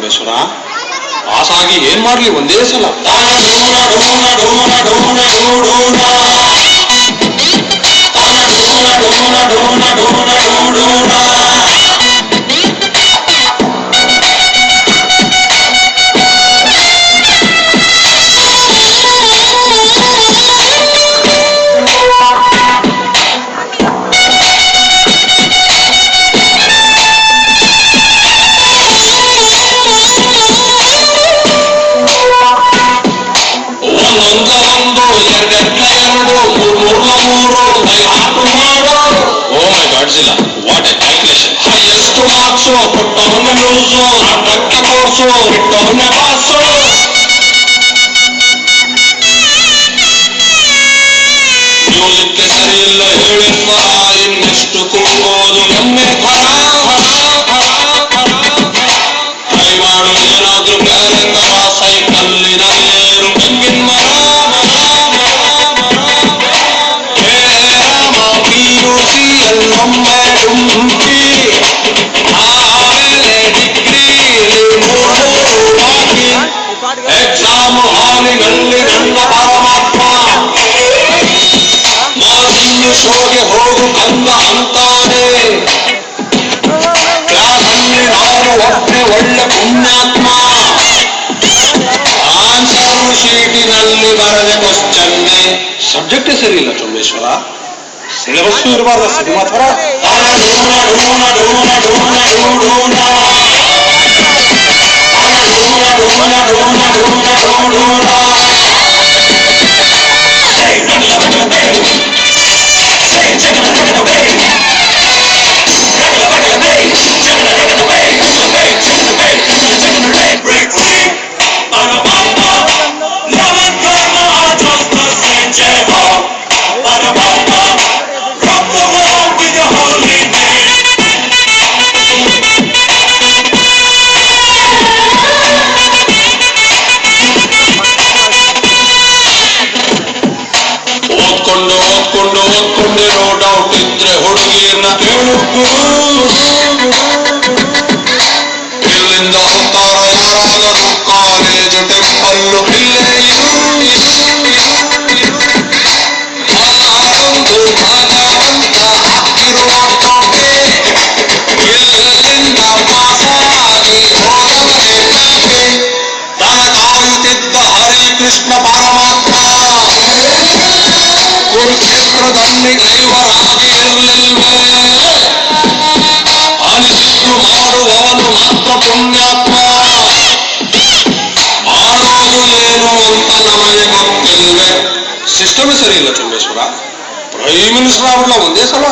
ಚೊಂಬೇಶ್ವರ. ಪಾಸಾಗಿ ಏನ್ ಮಾಡ್ಲಿ ಒಂದೇ ಸಲ. ಮ್ಯೂಸಿಕ್ ಸರಿ ಇಲ್ಲ ಹೇಳಿಲ್ವ ಇನ್ನೆಷ್ಟು ಕುಂಬೋದು ಎಮ್ಮೆ ಫಲ ಟ್ರೈ ಮಾಡು ಏನಾದ್ರೂ ಬೇರೆಂದರ ಸೈಕಲ್ಲಿನಲ್ಲೇರು ತೆಂಗಿನ ಮರ ಪಿಯುಸಿ ಎಲ್ಲೊಮ್ಮೆ ಡುಂಕಿ ಆಮೇಲೆ ಡಿಗ್ರಿ ಎಕ್ಸಾಮ್ ಹಾಲಿನಲ್ಲಿ ನನ್ನ ಪರಮಾತ್ಮ ಶೋಗೆ ಹೋಗು ಕಂದ ಅಂತಾನೆ. ಕ್ಲಾಸಲ್ಲಿ ನಾನು ಒಬ್ಬನೇ ಒಳ್ಳೆ ಪುಣ್ಯಾತ್ಮ. ಆನ್ಸರ್ ಶೀಟಿನಲ್ಲಿ ಬರದೆ ಕ್ವಶ್ಚನ್ನೇ. ಸಬ್ಜೆಕ್ಟೇ ಸರಿ ಇಲ್ಲ ಚೊಂಬೇಶ್ವರ. ಸಿಲೆಬಸ್ ಇರಬಾರ್ದ ಸಿನಿಮಾ ಥರ. ಓದ್ಕೊಂಡೆ ನೋ ಡೌಟ್ ಇದ್ರೆ ಹುಡುಗಿಯನ್ನ ಕೇಳುಕು. ಇಲ್ಲಿಂದ ಹೋಗ್ತಾರ ಯಾರಾದರೂ ಕಾಲೇಜು ಟೆಂಪಲ್ಲು ಇಲ್ಲೇ ಹಾಡೊಂದು ಭಗವಂತ ಹಾಕಿರುವ ಕಾಪೆ. ಇಲ್ಲಿಂದ ಪಾಸಾಗಿ ಹೋದವನೇ ಕಾಪೆ. ದನ ಕಾಯುತ್ತಿದ್ದ ಹರಿಕೃಷ್ಣ ಪರಮಾತ್ಮ ಕುರುಕ್ಷೇತ್ರದಲ್ಲಿ ದೈವರಾಗಿ ಇರಲಿಲ್ವೇ? ಅನಿಸಿದ್ದು ಮಾಡುವವನು ಮಾತ್ರ ಪುಣ್ಯಾತ್ಮ. ಮಾಡೋದು ಏನು ಅಂತ ನಮಗೆ ಗೊತ್ತಿಲ್ವೇ? ಸಿಸ್ಟಮೇ ಸರಿ ಇಲ್ಲ ಚೊಂಬೇಶ್ವರ. ಪ್ರೈಮ್ ಮಿನಿಸ್ಟರ್ ಆಗ್ಬಿಡ್ಲ ಒಂದೇ ಸಲ.